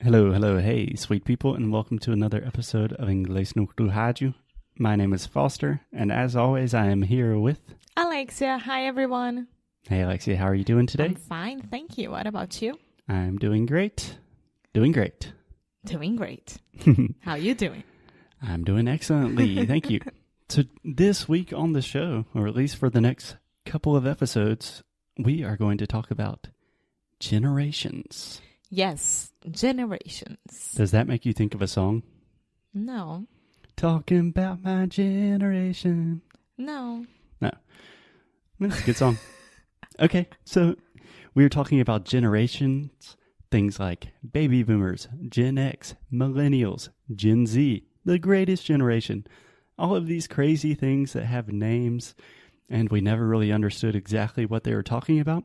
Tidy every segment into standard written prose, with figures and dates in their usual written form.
Hello, hello, hey, sweet people, and welcome to another episode of Inglês no Rádio. My name is Foster, and as always, I am here with Alexia. Hi, everyone. Hey, Alexia, how are you doing today? I'm fine, thank you. What about you? I'm doing great. Doing great. Doing great. How you doing? I'm doing excellently, thank you. So this week on the show, or at least for the next couple of episodes, we are going to talk about generations. Yes, generations. Does that make you think of a song? No. Talking about my generation. No. No. That's a good song. Okay, so we're talking about generations, things like baby boomers, Gen X, millennials, Gen Z, the greatest generation. All of these crazy things that have names and we never really understood exactly what they were talking about.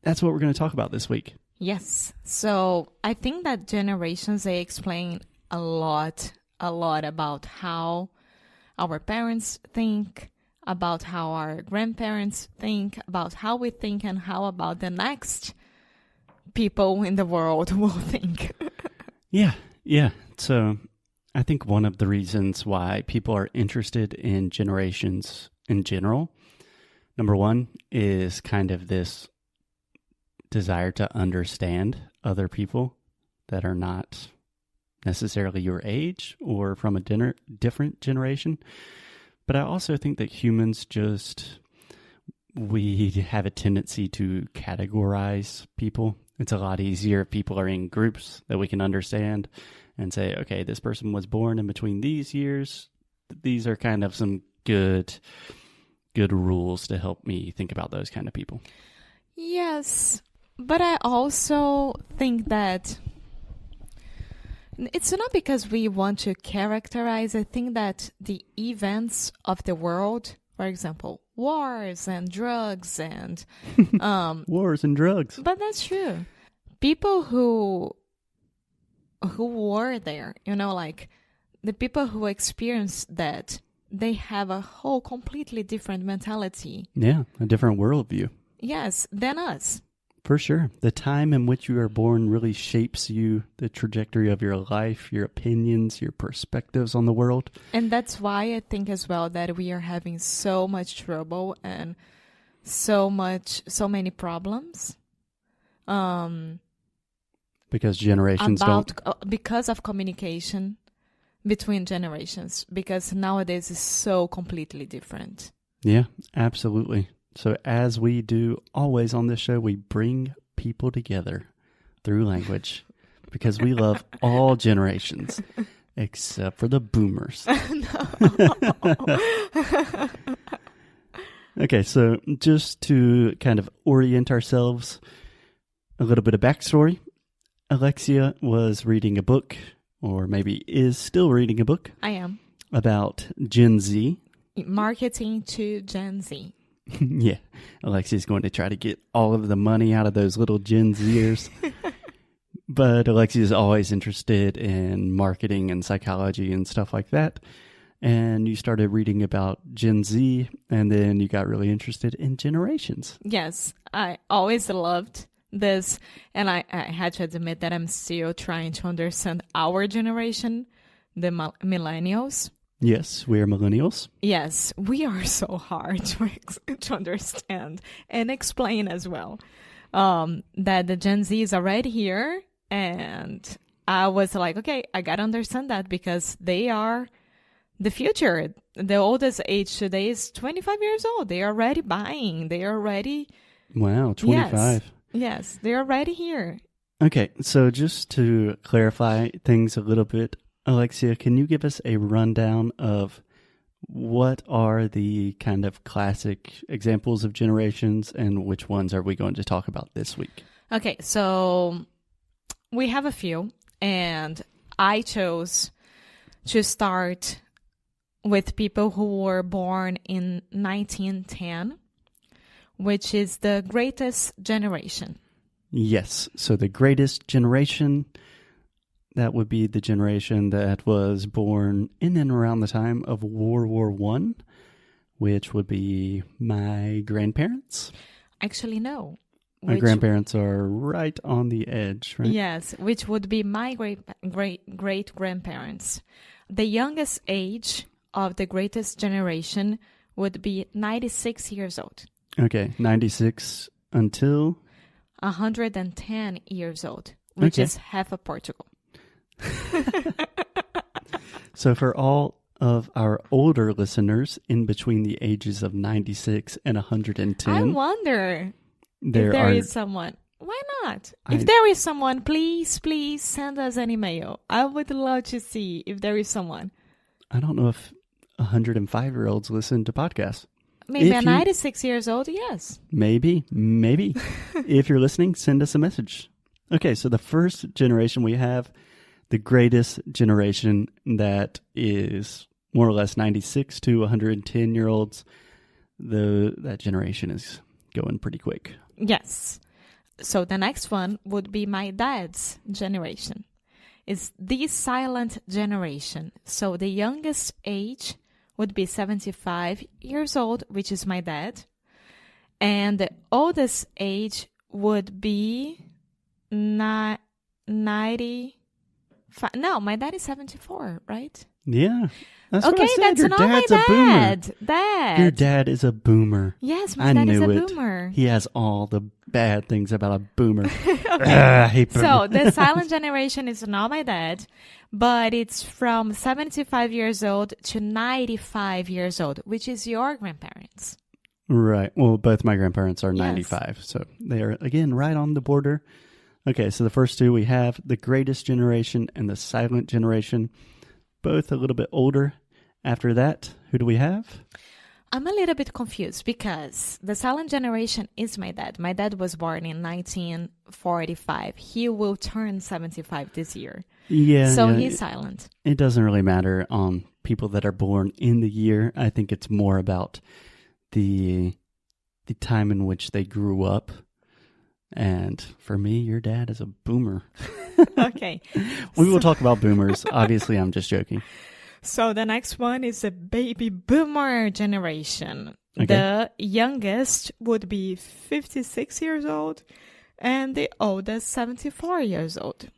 That's what we're going to talk about this week. Yes. So I think that generations, they explain a lot about how our parents think, about how our grandparents think, about how we think, and how about the next people in the world will think. Yeah. So I think one of the reasons why people are interested in generations in general, number one, is kind of this desire to understand other people that are not necessarily your age or from a different generation. But I also think that humans we have a tendency to categorize people. It's a lot easier if people are in groups that we can understand and say, okay, this person was born in between these years. These are kind of some good rules to help me think about those kind of people. Yes. But I also think that it's not because we want to characterize. I think that the events of the world, for example, wars and drugs and... Wars and drugs. But that's true. People who were there, like the people who experienced that, they have a whole completely different mentality. Yeah, a different worldview. Yes, than us. For sure. The time in which you are born really shapes you, the trajectory of your life, your opinions, your perspectives on the world. And that's why I think as well that we are having so much trouble and so many problems. Because generations because of communication between generations. Because nowadays is so completely different. Yeah, absolutely. So as we do always on this show, we bring people together through language because we love all generations except for the boomers. Okay, so just to kind of orient ourselves, a little bit of backstory. Alexia was reading a book, or maybe is still reading a book. I am. About Gen Z. Marketing to Gen Z. Yeah, Alexia's going to try to get all of the money out of those little Gen Zers. But Alexia's always interested in marketing and psychology and stuff like that. And you started reading about Gen Z, and then you got really interested in generations. Yes, I always loved this. And I had to admit that I'm still trying to understand our generation, the millennials. Yes, we are millennials. Yes, we are so hard to understand and explain as well. That the Gen Z is already here, and I was like, okay, I gotta understand that because they are the future. The oldest age today is 25 years old. They are already buying. They are already... Wow, 25. Yes, they're already here. Okay, so just to clarify things a little bit, Alexia, can you give us a rundown of what are the kind of classic examples of generations and which ones are we going to talk about this week? Okay, so we have a few, and I chose to start with people who were born in 1910, which is the greatest generation. Yes, so the greatest generation... That would be the generation that was born in and around the time of World War I, which would be my grandparents. Actually, no. My grandparents are right on the edge, right? Yes, which would be my great-grandparents. The youngest age of the greatest generation would be 96 years old. Okay, 96 until? 110 years old, which is half of Portugal. So for all of our older listeners in between the ages of 96 and 110. I wonder if there is someone. Why not? If there is someone, please send us an email. I would love to see if there is someone. I don't know if 105-year-olds listen to podcasts. Maybe 96 years old, yes. Maybe. If you're listening, send us a message. Okay, so the first generation we have, the greatest generation, that is more or less 96 to 110-year-olds. That generation is going pretty quick. Yes. So the next one would be my dad's generation. It's the silent generation. So the youngest age would be 75 years old, which is my dad. And the oldest age would be 95. No, my dad is 74, right? Yeah. That's okay, what I said. that's Your not my dad's dad. Your dad is a boomer. Yes, my dad is a boomer. He has all the bad things about a boomer. I hate boomers. So the silent generation is not my dad, but it's from 75 years old to 95 years old, which is your grandparents. Right. Well, both my grandparents are 95, yes. So they are, again, right on the border. Okay, so the first two we have the greatest generation and the silent generation, both a little bit older. After that, who do we have? I'm a little bit confused because the silent generation is my dad. My dad was born in 1945. He will turn 75 this year. Yeah. So he's silent. It doesn't really matter on people that are born in the year. I think it's more about the time in which they grew up. And for me, your dad is a boomer. Okay. We will talk about boomers. Obviously, I'm just joking. So the next one is the baby boomer generation. Okay. The youngest would be 56 years old and the oldest 74 years old.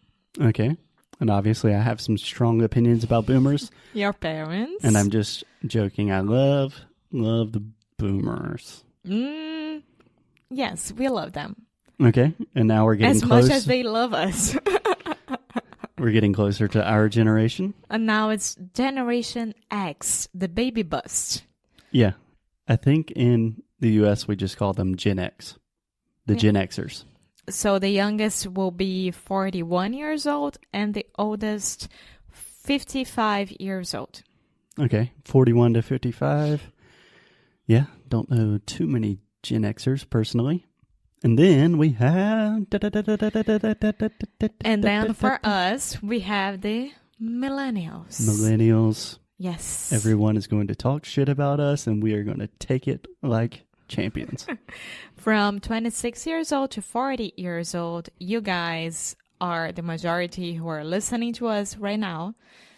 Okay. And obviously I have some strong opinions about boomers. Your parents. And I'm just joking. I love the boomers. Yes, we love them. Okay. And now we're getting as close. much as they love us. We're getting closer to our generation. And now it's Generation X, the baby bust. Yeah. I think in the U.S. we just call them Gen X. The Gen Xers. So the youngest will be 41 years old and the oldest 55 years old. Okay. 41 to 55. Yeah. Don't know too many Gen Xers personally. And then we have... And then for us, we have the millennials. Millennials. Yes. Everyone is going to talk shit about us, and we are going to take it like champions. From 26 years old to 40 years old, you guys are the majority who are listening to us right now.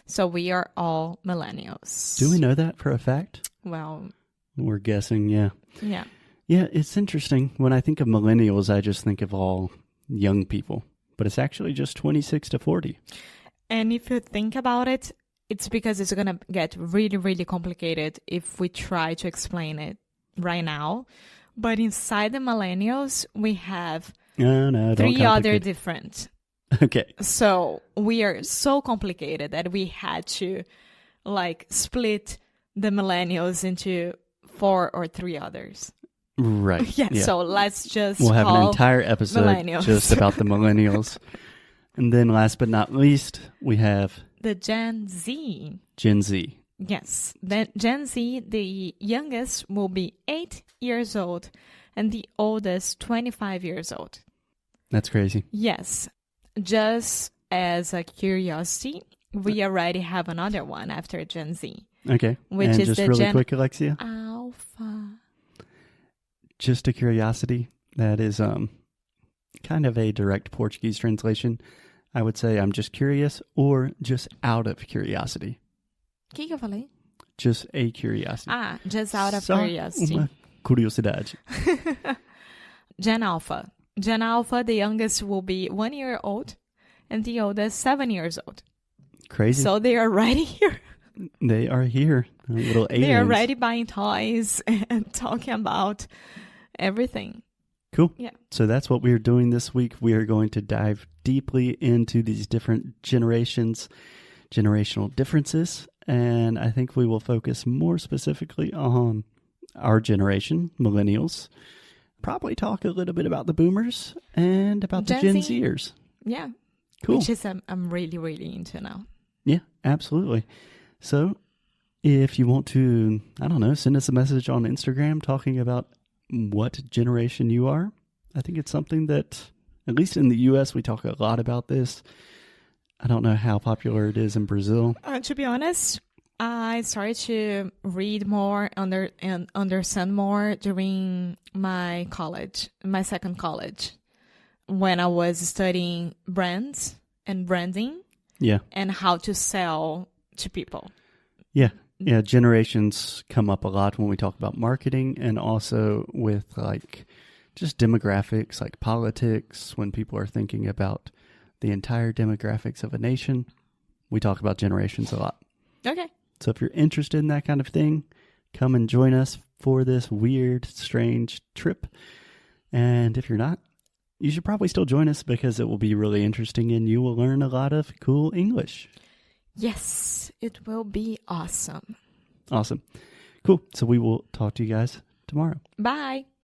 So we are all millennials. Do we know that for a fact? Well... We're guessing, yeah. Yeah. Yeah, it's interesting. When I think of millennials, I just think of all young people. But it's actually just 26 to 40. And if you think about it, it's because it's going to get really, really complicated if we try to explain it right now. But inside the millennials, we have three other different. Okay. So we are so complicated that we had to split the millennials into 4 or 3 others. Right. Yeah, so let's just We'll have an entire episode just about the millennials. And then last but not least, we have... the Gen Z. Gen Z. Yes. The Gen Z, the youngest will be 8 years old and the oldest 25 years old. That's crazy. Yes. Just as a curiosity, we already have another one after Gen Z. Okay. Which and is just the really quick, Alexia. Alpha. Just a curiosity. That is kind of a direct Portuguese translation. I would say I'm just curious or just out of curiosity. O que eu falei? Just a curiosity. Just out of curiosity. Uma curiosidade. Gen Alpha. Gen Alpha, the youngest will be 1 year old, and the oldest 7 years old. Crazy. So they are already here. They are here. Little aliens. They are already buying toys and talking about everything. Cool. Yeah. So that's what we're doing this week. We are going to dive deeply into these different generations, generational differences, and I think we will focus more specifically on our generation, millennials. Probably talk a little bit about the boomers and about the Gen Zers. Yeah. Cool. Which is I'm really, really into now. Yeah, absolutely. So if you want to, I don't know, send us a message on Instagram talking about what generation you are. I think it's something that, at least in the U.S., we talk a lot about this. I don't know how popular it is in Brazil. To be honest, I started to read more and understand more during my college, my second college, when I was studying brands and branding. Yeah. And how to sell to people. Yeah. Yeah. Generations come up a lot when we talk about marketing, and also with like just demographics, like politics, when people are thinking about the entire demographics of a nation. We talk about generations a lot. Okay. So if you're interested in that kind of thing, come and join us for this weird, strange trip. And if you're not, you should probably still join us because it will be really interesting and you will learn a lot of cool English. Yes, it will be awesome. Awesome. Cool. So we will talk to you guys tomorrow. Bye.